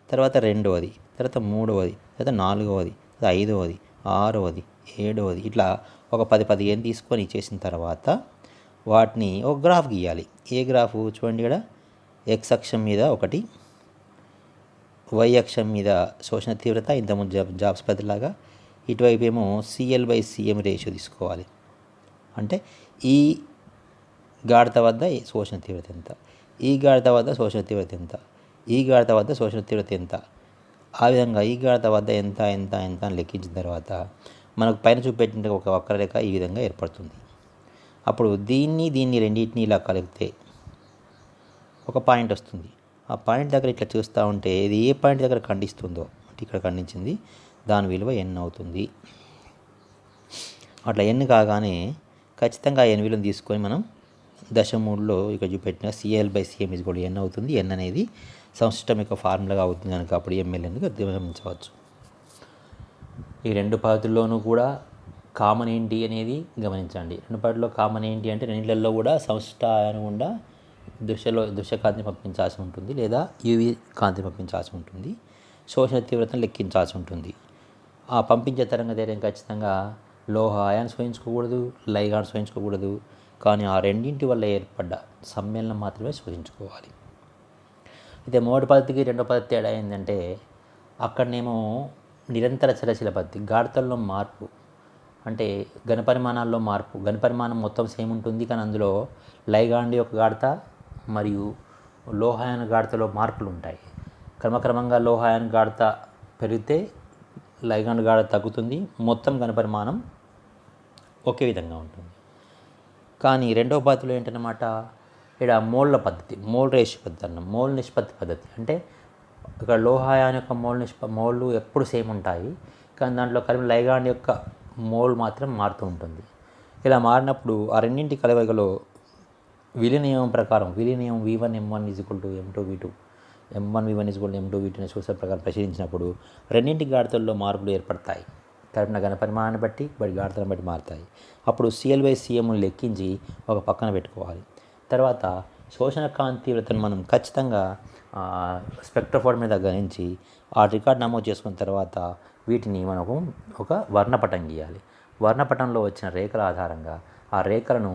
తర్వాత రెండవది, తర్వాత మూడవది, తర్వాత నాలుగవది, తర్వాత ఐదవది, ఆరవది, ఏడవది, ఇట్లా ఒక 10-15 తీసుకొని చేసిన తర్వాత వాటిని ఒక గ్రాఫ్ గీయాలి. ఏ గ్రాఫ్ చూడండి, ఇక్కడ X అక్షం మీద ఒకటి, Y అక్షం మీద శోషణ తీవ్రత ఇంతకుముందు జాబ్స్ పద్ధతిలాగా, ఇటువైపు ఏమో CL/CM రేషియో తీసుకోవాలి. అంటే ఈ గాఢత వద్ద శోషణ తీవ్రత ఎంత, ఈ గాఢత వద్ద శోషణ తీవ్రత ఎంత, ఈ గాఢత వద్ద శోషణ తీవ్రత ఎంత, ఆ విధంగా ఈ గాఢత వద్ద ఎంత ఎంత ఎంత అని లెక్కించిన తర్వాత మనకు పైన చూపెట్టిన ఒక వక్రరేఖ ఈ విధంగా ఏర్పడుతుంది. అప్పుడు దీన్ని రెండింటిని ఇలా కలిపితే ఒక పాయింట్ వస్తుంది. ఆ పాయింట్ దగ్గర ఇట్లా చూస్తూ ఉంటే ఇది ఏ పాయింట్ దగ్గర ఖండిస్తుందో, ఇక్కడ ఖండించింది, దాని విలువ n అవుతుంది. అట్లా n కాగానే ఖచ్చితంగా n విలువను తీసుకొని మనం దశమూడులో ఇక్కడ చూపెట్టిన CL/CM n అవుతుంది. n అనేది సంశిష్టం యొక్క ఫార్ములాగా అవుతుంది కనుక అప్పుడు ml ఎందుకు గమనించవచ్చు. ఈ రెండు పద్ధతుల్లోనూ కూడా కామన్ ఏంటి అనేది గమనించండి. రెండు పద్ధతుల్లో కామన్ ఏంటి అంటే రెండింటిలో కూడా సంశిష్ట అయాను గుండా దృశ్య కాంతిని పంపించాల్సి ఉంటుంది, లేదా UV కాంతిని పంపించాల్సి ఉంటుంది. శోషణ తీవ్రతను లెక్కించాల్సి ఉంటుంది. ఆ పంపించే తరంగదైర్ఘ్యం ఖచ్చితంగా లోహ అయాన్ శోషించుకోకూడదు, లైగాండ్ శోషించుకోకూడదు. కానీ ఆ రెండింటి వల్ల ఏర్పడ్డ సమ్మేళనం మాత్రమే శోషించుకోవాలి. అయితే మొదటి పద్ధతికి రెండో పద్ధతి తేడా ఏంటంటే అక్కడనేమో నిరంతర చలశీల పద్ధతి, గాఢతల్లో మార్పు అంటే ఘనపరిమాణాల్లో మార్పు, ఘనపరిమాణం మొత్తం సేమ్ ఉంటుంది కానీ అందులో లైగాండ్ యొక్క గాఢత మరియు లోహాయన గాఢతలో మార్పులు ఉంటాయి. క్రమక్రమంగా లోహాయన గాఢత పెరిగితే లైగాండ్ గాఢత తగ్గుతుంది, మొత్తం ఘనపరిమాణం ఒకే విధంగా ఉంటుంది. కానీ రెండవ పద్ధతిలో ఏంటన్నమాట, ఇక్కడ మోల్ల పద్ధతి, మోల్ రేషియో పద్ధతి అన్నాం, మోల్ నిష్పత్తి పద్ధతి. అంటే ఇక్కడ లోహాయాన్ యొక్క మోళ్ళు ఎప్పుడు సేమ్ ఉంటాయి, కానీ దాంట్లో కలిపిన లైగాండ్ యొక్క మోల్ మాత్రం మారుతూ ఉంటుంది. ఇలా మారినప్పుడు ఆ రెండింటి కలయికలో విలీనియమం ప్రకారం విలీనియం V1M1 M2V2 M1V1 M2V2 అనే సూత్రం ప్రకారం పరిశీలించినప్పుడు రెండింటి గాఢతల్లో మార్పులు ఏర్పడతాయి. కలిపిన ఘన పరిమాణాన్ని బట్టి గాఢతలను బట్టి మారుతాయి. అప్పుడు CL/CM లెక్కించి ఒక పక్కన పెట్టుకోవాలి. తర్వాత శోషణ కాంతి తీవ్రతను మనం ఖచ్చితంగా స్పెక్ట్రోఫోటోమీటర్ మీద గణించి ఆ రికార్డ్ నమోదు చేసుకున్న తర్వాత వీటిని మనకు ఒక వర్ణపటం గీయాలి. వర్ణపటంలో వచ్చిన రేఖల ఆధారంగా ఆ రేఖలను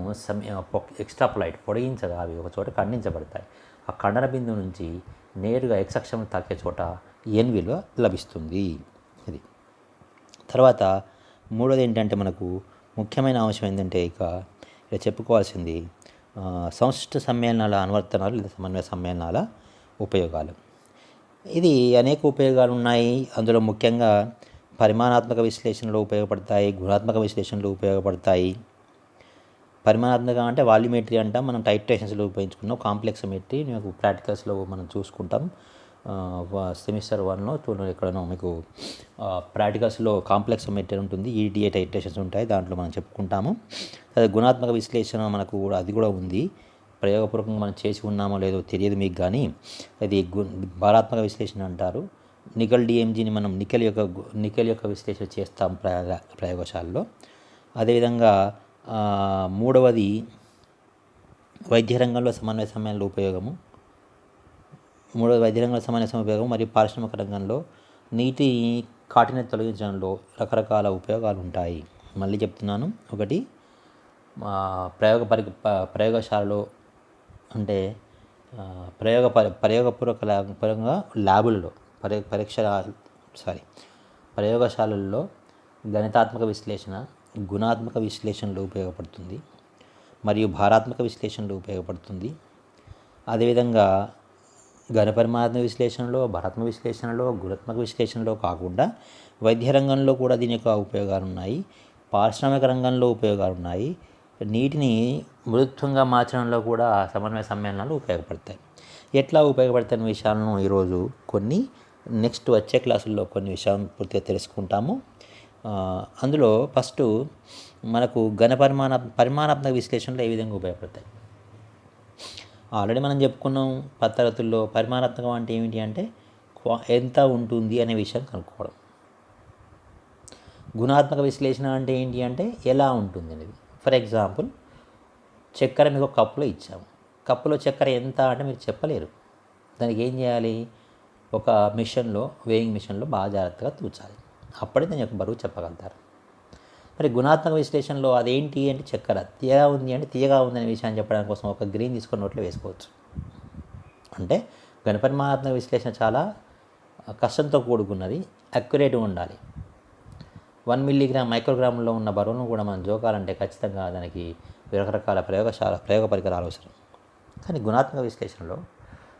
ఎక్స్ట్రాపులైట్ పొడిగించగా అవి ఒక చోట ఖండించబడతాయి. ఆ ఖండన బిందువు నుంచి నేరుగా X అక్షం తాకే చోట n విలువ లభిస్తుంది. ఇది తర్వాత మూడోది ఏంటంటే మనకు ముఖ్యమైన అంశం ఏంటంటే ఇక్కడ చెప్పుకోవాల్సింది సంశిష్ట సమ్మేళనాల అనువర్తనాలు లేదా సమన్వయ సమ్మేళనాల ఉపయోగాలు. ఇది అనేక ఉపయోగాలు ఉన్నాయి. అందులో ముఖ్యంగా పరిమాణాత్మక విశ్లేషణలో ఉపయోగపడతాయి, గుణాత్మక విశ్లేషణలో ఉపయోగపడతాయి. పరిమాణాత్మక అంటే వాల్యూమెట్రీ అంటాం, మనం టైట్రేషన్స్లో ఉపయోగించుకున్నాం. కాంప్లెక్సోమెట్రీ మీకు ప్రాక్టికల్స్లో మనం చూసుకుంటాం. సెమిస్టర్ 1లో ఎక్కడనో మీకు ప్రాక్టికల్స్లో కాంప్లెక్సోమెట్రీ ఉంటుంది, EDA టైట్రేషన్స్ ఉంటాయి, దాంట్లో మనం చెప్పుకుంటాము. అదే గుణాత్మక విశ్లేషణ మనకు అది కూడా ఉంది. ప్రయోగపూర్వకంగా మనం చేసి ఉన్నామో లేదో తెలియదు మీకు, కానీ అది భారాత్మక విశ్లేషణ అంటారు. నికెల్ DMGని మనం నికెల్ యొక్క విశ్లేషణ చేస్తాం ప్రయోగశాలలో. అదేవిధంగా మూడవది వైద్య రంగంలో సమన్వయ సమ్మేళనాల ఉపయోగము. మరియు పారిశ్రామిక రంగంలో నీటి కాఠిన్యత తొలగించడంలో రకరకాల ఉపయోగాలు ఉంటాయి. మళ్ళీ చెప్తున్నాను, ఒకటి ప్రయోగశాలలో అంటే ప్రయోగపూర్వకంగా ల్యాబుల్లో ప్రయోగశాలల్లో గణితాత్మక విశ్లేషణ, గుణాత్మక విశ్లేషణలో ఉపయోగపడుతుంది మరియు భారాత్మక విశ్లేషణలో ఉపయోగపడుతుంది. అదేవిధంగా ఘనపరిమాణ విశ్లేషణలో, భారాత్మక విశ్లేషణలో, గుణాత్మక విశ్లేషణలో కాకుండా వైద్య రంగంలో కూడా దీని యొక్క ఉపయోగాలు ఉన్నాయి. పారిశ్రామిక రంగంలో ఉపయోగాలు ఉన్నాయి. నీటిని మృదుత్వంగా మార్చడంలో కూడా సమన్వయ సమ్మేళనాలు ఉపయోగపడతాయి. ఎట్లా ఉపయోగపడతాయి విషయాలను ఈరోజు నెక్స్ట్ వచ్చే క్లాసుల్లో కొన్ని విషయాలను పూర్తిగా తెలుసుకుంటాము. అందులో ఫస్ట్ మనకు పరిమాణాత్మక విశ్లేషణలో ఏ విధంగా ఉపయోగపడతాయి. ఆల్రెడీ మనం చెప్పుకున్నాం తరగతుల్లో. పరిమాణాత్మకం అంటే ఏమిటి అంటే ఎంత ఉంటుంది అనే విషయాన్ని కనుక్కోవడం. గుణాత్మక విశ్లేషణ అంటే ఏంటి అంటే ఎలా ఉంటుంది అనేది. ఫర్ ఎగ్జాంపుల్, చక్కెర మీకు ఒక కప్పులో ఇచ్చాము. కప్పులో చక్కెర ఎంత అంటే మీరు చెప్పలేరు. దానికి ఏం చేయాలి? ఒక వేయింగ్ మిషన్లో బాగా జాగ్రత్తగా తూచాలి. అప్పుడే దాని యొక్క బరువు చెప్పగలుగుతారు. మరి గుణాత్మక విశ్లేషణలో అదేంటి అంటే చక్కెర తీయగా ఉంది అంటే తీయగా ఉందనే విషయాన్ని చెప్పడానికి కోసం ఒక గ్రీన్ తీసుకొని నోట్లో వేసుకోవచ్చు. అంటే ఘనపరిమాణాత్మక విశ్లేషణ చాలా కష్టంతో కూడుకున్నది, అక్యురేట్గా ఉండాలి. 1 మిల్లీగ్రామ్ మైక్రోగ్రాములో ఉన్న బరువును కూడా మనం జోకాలంటే ఖచ్చితంగా దానికి రకరకాల ప్రయోగ పరికరాలు అవసరం. కానీ గుణాత్మక విశ్లేషణలో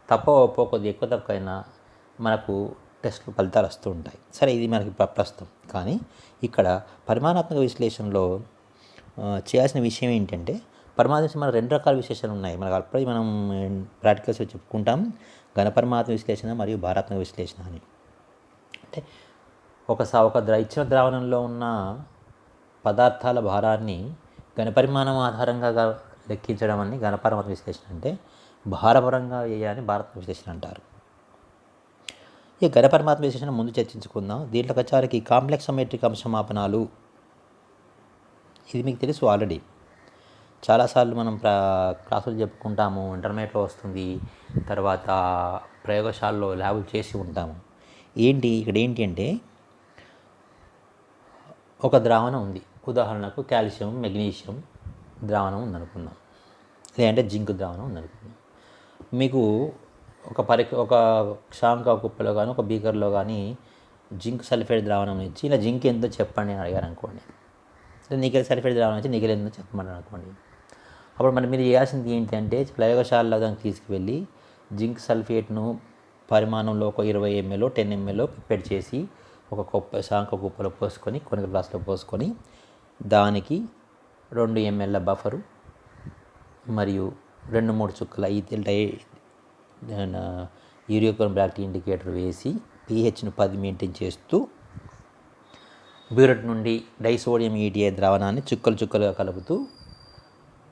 ఒప్పో కొద్ది ఎక్కువ తక్కువ అయినా మనకు టెస్టులు ఫలితాలు వస్తూ ఉంటాయి. సరే, ఇది మనకి ప్రస్తుతం. కానీ ఇక్కడ పరిమాణాత్మక విశ్లేషణలో చేయాల్సిన విషయం ఏంటంటే, పరిమాణాత్మక మన 2 రకాల విశ్లేషణలు ఉన్నాయి. మనకు అప్పుడే మనం ప్రాక్టికల్స్లో చెప్పుకుంటాం, ఘనపరిమాణాత్మక విశ్లేషణ మరియు భారాత్మక విశ్లేషణ అని. అంటే ఇచ్చిన ద్రావణంలో ఉన్న పదార్థాల భారాన్ని ఘనపరిమాణం ఆధారంగా లెక్కించడం అని ఘనపరిమాణాత్మక విశ్లేషణ అంటే, భారపరంగా వేయాలని భారాత్మక విశ్లేషణ అంటారు. ఈ ఘనపరిమాత్మక విశ్లేషణ ముందు చర్చించుకుందాం. దీంట్లోకి వచ్చేసరికి కాంప్లెక్సోమెట్రిక్ అంశమాపనాలు, ఇది మీకు తెలుసు ఆల్రెడీ. చాలాసార్లు మనం క్లాసులు చెప్పుకుంటాము, ఇంటర్మీడియట్లో వస్తుంది, తర్వాత ప్రయోగశాలలో ల్యాబులు చేసి ఉంటాము. ఇక్కడ ఏంటి అంటే, ఒక ద్రావణం ఉంది. ఉదాహరణకు కాల్షియం, మెగ్నీషియం ద్రావణం ఉందనుకుందాం, లేదంటే జింక్ ద్రావణం ఉందనుకుందాం. మీకు ఒక షాంకా కుప్పలో కానీ ఒక బీకర్లో కానీ జింక్ సల్ఫేట్ ద్రావణం ఇచ్చి ఇలా జింక్ ఎంతో చెప్పండి అని అడిగారు అనుకోండి. నికెల్ సల్ఫేట్ ద్రావణం ఇచ్చి నికెల్ ఎంతో చెప్పమని అనుకోండి. అప్పుడు మీరు చేయాల్సింది ఏంటంటే, ప్రయోగశాలలో దానికి తీసుకువెళ్ళి జింక్ సల్ఫేట్ను పరిమాణంలో ఒక 20 ml 10 ml పిప్పెట్ చేసి ఒక షాంకా కుప్పలో పోసుకొని, కొన్ని గ్లాసులో పోసుకొని, దానికి 2 ml బఫరు మరియు 2-3 చుక్కల యూరియోక్రోమ్ బ్లాక్ టీ ఇండికేటర్ వేసి pHను 10 మెయింటైన్ చేస్తూ బ్యూరెట్ నుండి డైసోడియం EDA ద్రావణాన్ని చుక్కలుగా కలుపుతూ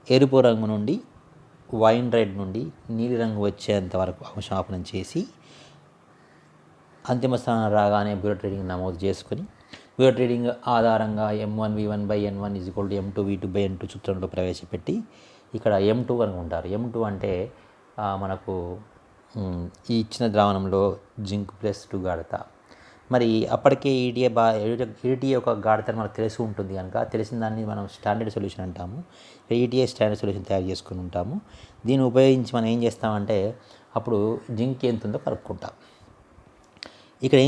ఎరుపు రంగు నుండి వైన్ రెడ్ నుండి నీలిరంగు వచ్చేంత వరకు అవశాపనం చేసి, అంతిమ స్థానం రాగానే బ్యూరెట్ రీడింగ్ నమోదు చేసుకొని, బ్యూరెట్ రీడింగ్ ఆధారంగా M1V1/N1 = M2V2/N2 సూత్రంలో ప్రవేశపెట్టి ఇక్కడ M2 అనుకుంటారు. M2 అంటే మనకు ఈ ఇచ్చిన ద్రావణంలో జింక్ +2 గాఢత. మరి అప్పటికే EDA యొక్క గాఢత మనకు తెలిసి ఉంటుంది కనుక, తెలిసిన దాన్ని మనం స్టాండర్డ్ సొల్యూషన్ అంటాము. EDA స్టాండర్డ్ సొల్యూషన్ తయారు చేసుకుని ఉంటాము. దీన్ని ఉపయోగించి మనం ఏం చేస్తామంటే, అప్పుడు జింక్ ఎంత ఉందో కనుక్కుంటాం. ఇక్కడ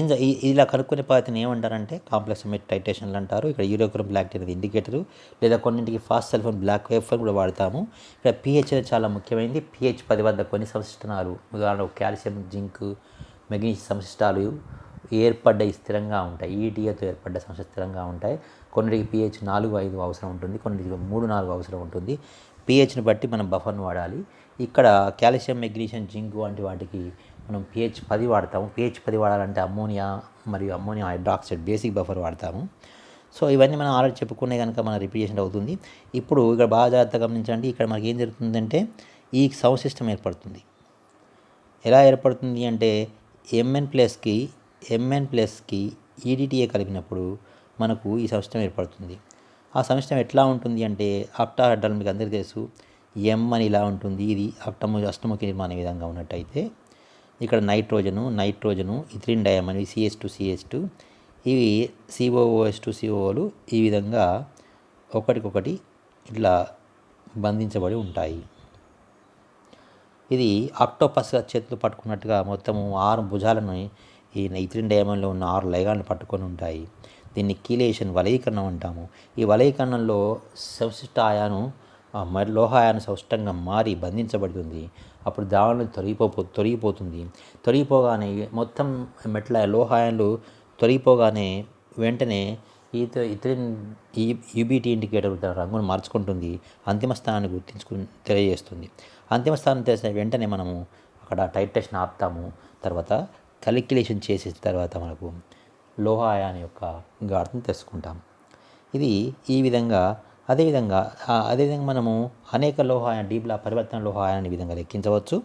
ఇలా కనుక్కునే పద్ధతిని ఏమంటారంటే కాంప్లెక్సోమెట్రిక్ టైట్రేషన్లు అంటారు. ఇక్కడ యూరియోక్రోమ్ బ్లాక్ టీ అనేది ఇండికేటరు, లేదా కొన్నింటికి ఫాస్ట్ సల్ఫోన్ బ్లాక్ వేఫర్ కూడా వాడతాము. ఇక్కడ pH అనేది చాలా ముఖ్యమైనది. pH 10 వద్ద కొన్ని సంశిష్టనాలు, ఉదాహరణకు కాల్షియం, జింక్, మెగ్నీషియం సంశిష్టాలు ఏర్పడ్డాయి స్థిరంగా ఉంటాయి. EDAతో ఏర్పడ్డ సంశిష్టాలు స్థిరంగా ఉంటాయి. కొన్నిటికి pH 4-5 అవసరం ఉంటుంది, కొన్నిటికి 3-4 అవసరం ఉంటుంది. pHని బట్టి మనం బఫర్ను వాడాలి. ఇక్కడ కాల్షియం, మెగ్నీషియం, జింక్ వంటి వాటికి మనం pH 10 వాడతాము. pH 10 వాడాలంటే అమ్మోనియా మరియు అమ్మోనియం హైడ్రాక్సైడ్ బేసిక్ బఫర్ వాడతాము. సో ఇవన్నీ మనం ఆల్రెడీ చెప్పుకునే కనుక మన రిపీటేషన్ అవుతుంది. ఇప్పుడు ఇక్కడ బాగా జాగ్రత్తగా గమనించండి. ఇక్కడ మనకి ఏం జరుగుతుందంటే, ఈ సంసిస్టం ఏర్పడుతుంది. ఎలా ఏర్పడుతుంది అంటే, Mn+కి EDTA కలిపినప్పుడు మనకు ఈ సంసిస్టం ఏర్పడుతుంది. ఆ సంసిస్టం ఎట్లా ఉంటుంది అంటే, ఆక్టాహెడ్రల్ మీకు అందరికీ తెలుసు. M అని ఇలా ఉంటుంది. ఇది అష్టముఖి నిర్మాణ విధంగా ఉన్నట్టయితే, ఇక్కడ నైట్రోజను ఇథిలిన్ డయామైన్ CH2 ఇవి COOH2COOలు ఈ విధంగా ఒకటికొకటి ఇట్లా బంధించబడి ఉంటాయి. ఇది ఆక్టోపస్ చేతులు పట్టుకున్నట్టుగా మొత్తము 6 భుజాలను ఈ ఇథిలిన్ డయామండ్లో ఉన్న 6 లైగాండ్లు పట్టుకొని ఉంటాయి. దీన్ని కీలేషన్ వలయీకరణం అంటాము. ఈ వలయీకరణంలో సంశిష్ట అయాను మరి లోహాయాను సౌష్టంగా మారి బంధించబడుతుంది. అప్పుడు ద్రావణం తొలగిపోతుంది. తొలగిపోగానే మొత్తం మెట్ల లోహాయాలు తొలగిపోగానే వెంటనే ఇథిలిన్ యూబీటీ ఇండికేటర్ రంగును మార్చుకుంటుంది. అంతిమ స్థానాన్ని తెలియజేస్తుంది. అంతిమ స్థానం తెలిసిన వెంటనే మనము అక్కడ టైట్రేషన్ ఆపుతాము. తర్వాత క్యాలిక్యులేషన్ చేసిన తర్వాత మనకు లోహాయాన్ యొక్క గాఢతను తెలుసుకుంటాం. ఇది ఈ విధంగా అదేవిధంగా మనము అనేక లోహాయాన్ డీ బ్లాక్ పరివర్తన లోహాయాన్ని ఈ విధంగా లెక్కించవచ్చు.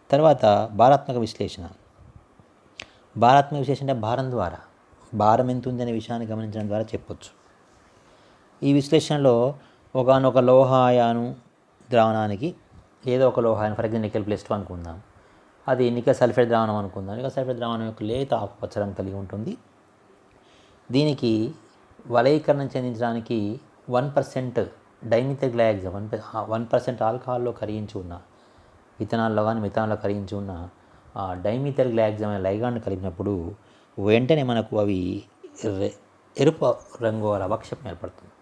తర్వాత భారాత్మక విశ్లేషణ అంటే భారం ద్వారా భారం ఎంత ఉందనే విషయాన్ని గమనించడం ద్వారా చెప్పొచ్చు. ఈ విశ్లేషణలో ఒకనొక లోహాయాను ద్రావణానికి ఏదో ఒక లోహాయాను, ఫర్ ఎగ్జాంపుల్ నికెల్ +2 అనుకుందాం. అది నికెల్ సల్ఫేట్ ద్రావణం అనుకుందాం. నికెల్ సల్ఫేట్ ద్రావణం యొక్క లేత ఆకుపచ్చ రంగు కలిగి ఉంటుంది. దీనికి వలయీకరణం చెందించడానికి 1% డైమిథైల్ గ్లైకాన్ 1% ఆల్కహాల్లో కరిగించి ఉన్న ఇథనాల్లో కానీ మిథనాల్లో కరిగించి ఉన్న డైమిథైల్ గ్లైకాన్ అనే లైగాండ్ కలిపినప్పుడు వెంటనే మనకు అవి ఎరుపు రంగు అవక్షేపం ఏర్పడుతుంది.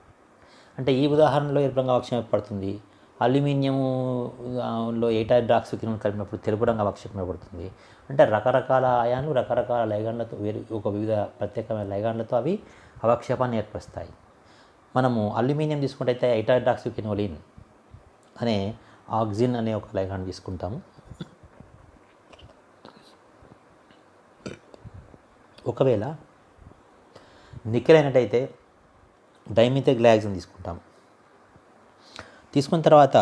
అంటే ఈ ఉదాహరణలో ఎరుపు రంగు అవక్షేపం ఏర్పడుతుంది. అల్యూమినియంలో ఎయిటైడ్రాక్సిక్వినోన్ కలిపినప్పుడు తెలుపు రంగు అవక్షేపం ఏర్పడుతుంది. అంటే రకరకాల అయాన్లు రకరకాల లైగాండ్లతో వివిధ ప్రత్యేకమైన లైగాండ్లతో అవి అవక్షేపాన్ని ఏర్పరుస్తాయి. మనము అల్యూమినియం తీసుకుంటే ఎయిటైడ్రాక్సిక్వినోలిన్ అనే ఆక్సిన్ అనే ఒక లైగాండ్ తీసుకుంటాము. ఒకవేళ నికెల్ అయినట్టయితే డైమిథైల్ గ్లైకాన్ తీసుకున్న తర్వాత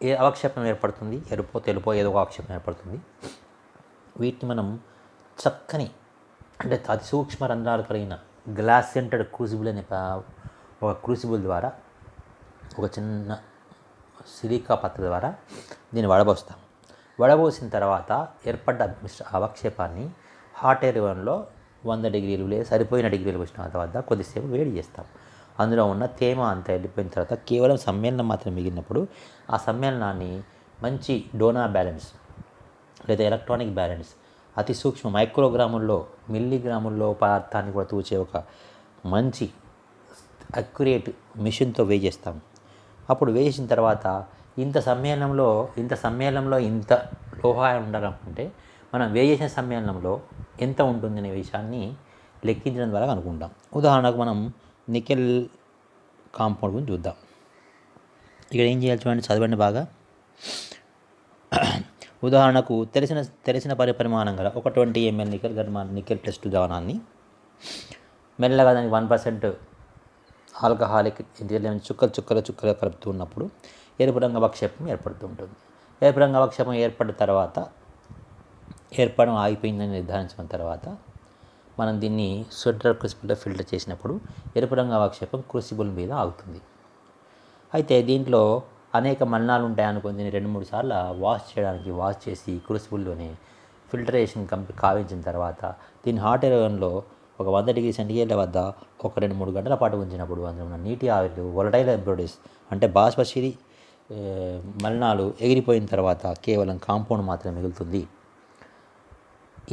ఏ అవక్షేపం ఏర్పడుతుంది, ఎరుపో తెలుపో ఏదో ఒక అవక్షేపం ఏర్పడుతుంది. వీటిని మనం చక్కని అంటే అతి సూక్ష్మ రంధ్రాలు కలిగిన గ్లాస్ సెంటర్డ్ క్రూసిబుల్ అనే ఒక క్రూసిబుల్ ద్వారా ఒక చిన్న సిలికా పాత్ర ద్వారా దీన్ని వడబోస్తాం. వడబోసిన తర్వాత ఏర్పడ్డ అవక్షేపాన్ని హాట్ ఎయిర్ ఓవెన్లో 100 డిగ్రీలు లేదా సరిపోయిన డిగ్రీల ఉష్ణోగ్రత వద్ద కొద్దిసేపు వేడి చేస్తాం. అందులో ఉన్న తేమ అంతా వెళ్ళిపోయిన తర్వాత కేవలం సమ్మేళనం మాత్రం మిగిలినప్పుడు ఆ సమ్మేళనాన్ని మంచి డోనార్ బ్యాలెన్స్ లేదా ఎలక్ట్రానిక్ బ్యాలెన్స్ అతి సూక్ష్మ మైక్రోగ్రాముల్లో మిల్లీగ్రాముల్లో పదార్థాన్ని కూడా తూచే ఒక మంచి అక్యురేట్ మిషన్తో వేసేస్తాం. అప్పుడు వేసిన తర్వాత ఇంత సమ్మేళనంలో ఇంత లోహాయం ఉండాలనుకుంటే మనం వేసేసిన సమ్మేళనంలో ఎంత ఉంటుందనే విషయాన్ని లెక్కించడం ద్వారా అనుకుంటాం. ఉదాహరణకు మనం నికెల్ కాంపౌండ్ గురించి చూద్దాం. ఇక్కడ ఏం చేయాలి చూడండి, చదవండి బాగా. ఉదాహరణకు తెలిసిన పరిమాణం గల ఒక 20 ml నికెల్ +2 ద్రావణాన్ని మెల్లగా దానికి 1% ఆల్కహాలిక్ చుక్కలు కలుపుతున్నప్పుడు ఎరుపు రంగు అవక్షేపం ఏర్పడుతూ ఉంటుంది. ఎరుపు రంగు అవక్షేపం ఏర్పడిన తర్వాత ఏర్పడడం ఆగిపోయిందని నిర్ధారించిన తర్వాత మనం దీన్ని స్వెటర్ క్రూసిబుల్లో ఫిల్టర్ చేసినప్పుడు ఎరుపు రంగు అవక్షేపం క్రూసిబుల్ మీద ఆగుతుంది. అయితే దీంట్లో అనేక మలినాలు ఉంటాయనుకొని దీన్ని 2-3 సార్లు వాష్ చేసి క్రూసిబుల్లోనే ఫిల్టరేషన్ కావించిన తర్వాత దీన్ని హాట్ ఎయిర్ ఓవెన్లో ఒక 100 డిగ్రీ సెంటిగ్రేడ్ల వద్ద ఒక 2-3 గంటల పాటు ఉంచినప్పుడు అందులో ఉన్న నీటి ఆవిర్లు వొలటైల్ ఇంప్యూరిటీస్ అంటే బాష్పశిలి మలినాలు ఎగిరిపోయిన తర్వాత కేవలం కాంపౌండ్ మాత్రమే మిగులుతుంది.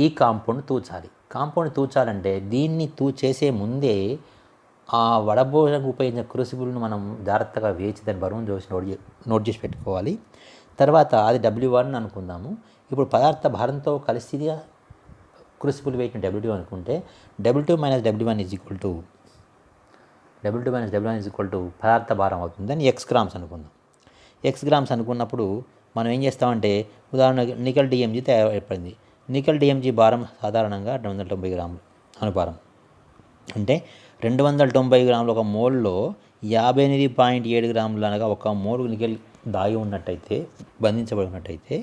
ఈ కాంపౌండ్ తూచాలంటే దీన్ని చేసే ముందే ఆ వడబోయడానికి ఉపయోగించిన క్రూసిబుల్ను మనం జాగ్రత్తగా వేచి దాని బరువును చూసి నోట్ చేసి పెట్టుకోవాలి. తర్వాత అది W1 అనుకుందాము. ఇప్పుడు పదార్థ భారంతో కలిసిగా క్రూసిబుల్ వెయిట్ని W2 అనుకుంటే W2 - W1 పదార్థ భారం అవుతుంది. దాన్ని X గ్రామ్స్ అనుకుందాం. X గ్రామ్స్ అనుకున్నప్పుడు మనం ఏం చేస్తామంటే ఉదాహరణకు నికెల్ DMG ఏర్పడింది. నికెల్ DMG భారం సాధారణంగా 290 గ్రాములు అనుపారం. అంటే 290 గ్రాములు ఒక మోల్లో 58.7 గ్రాములు అనగా ఒక మోల్ నికెల్ దాగి ఉన్నట్టయితే బంధించబడి ఉన్నట్టయితే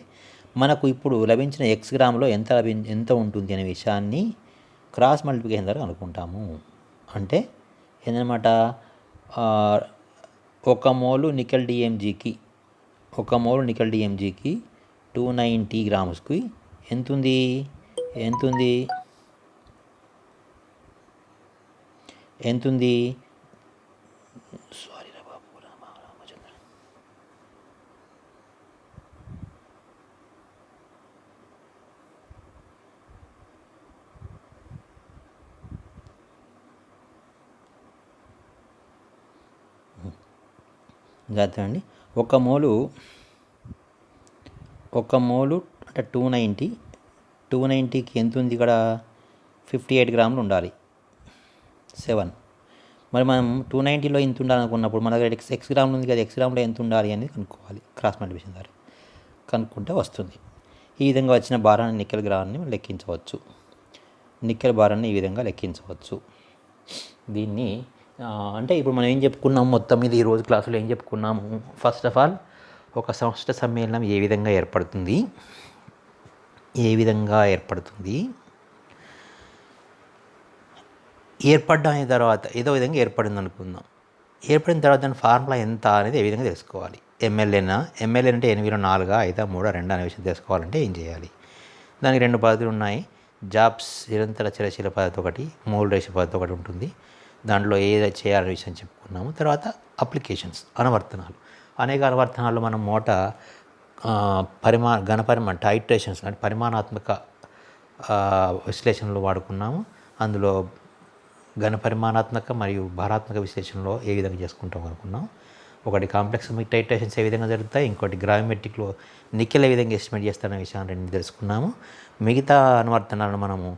మనకు ఇప్పుడు లభించిన X గ్రాములో ఎంత ఉంటుంది అనే విషయాన్ని క్రాస్ మల్టిప్లికేషన్ ద్వారా అనుకుంటాము. అంటే ఏంటన్నమాట, ఒక మోలు నికెల్ DMGకి 290 గ్రామ్స్కి ఎంతుంది సారీ రా బాబు రామచంద్ర, జాగ్రత్త అండి. ఒక మోలు అంటే 290కి ఎంత ఉంది ఇక్కడ? 58 గ్రాములు ఉండాలి. 7. మరి మనం 290లో ఎంత ఉండాలనుకున్నప్పుడు మన దగ్గర ఎక్స్ గ్రాములు ఉంది కదా, ఎక్స్ గ్రాములో ఎంత ఉండాలి అనేది కనుక్కోవాలి క్రాస్ మల్టిప్లికేషన్ ద్వారా. కనుక్కుంటే వస్తుంది. ఈ విధంగా వచ్చిన భారాన్ని నికెల్ భారాన్ని లెక్కించవచ్చు. నికెల్ భారాన్ని ఈ విధంగా లెక్కించవచ్చు. దీన్ని అంటే ఇప్పుడు మనం ఏం చెప్పుకున్నాము మొత్తం మీద ఈరోజు క్లాసులో ఏం చెప్పుకున్నాము? ఫస్ట్ ఆఫ్ ఆల్ ఒక సంస్థ సమ్మేళనం ఏ విధంగా ఏర్పడుతుంది, ఏర్పడ్డాని తర్వాత ఏదో విధంగా ఏర్పడింది అనుకుందాం. ఏర్పడిన తర్వాత దాని ఫార్ములా ఎంత అనేది ఏ విధంగా తెలుసుకోవాలి? ఎమ్మెల్యే అంటే 8లో 4, 5, 3, 2 అనే విషయం తెలుసుకోవాలంటే ఏం చేయాలి? దానికి 2 పద్ధతులు ఉన్నాయి. జాబ్స్ నిరంతర చలశీల పద్ధతి ఒకటి, మోల్ రేషియో పద్ధతి ఒకటి ఉంటుంది. దాంట్లో ఏది చేయాలనే విషయం చెప్పుకున్నాము. తర్వాత అప్లికేషన్స్, అనువర్తనాలు. అనేక అనువర్తనాలు మనం టైట్రేషన్స్ అంటే పరిమాణాత్మక విశ్లేషణలు వాడుకున్నాము. అందులో ఘనపరిమాణాత్మక మరియు భారాత్మక విశ్లేషణలో ఏ విధంగా చేసుకుంటాం అనుకున్నాం. ఒకటి కాంప్లెక్స్ టైట్రేషన్స్ ఏ విధంగా జరుగుతాయి, ఇంకోటి గ్రావిమెట్రిక్లో నికెల్ ఏ విధంగా ఎస్టిమేట్ చేస్తారనే విషయాన్ని రెండు తెలుసుకున్నాము. మిగతా అనువర్తనాలను మనము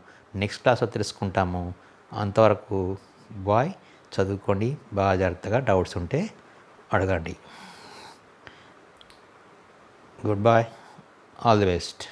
నెక్స్ట్ క్లాస్లో తెలుసుకుంటాము. అంతవరకు బాయ్, చదువుకోండి బాగా జాగ్రత్తగా. డౌట్స్ ఉంటే అడగండి. Good bye, all the best.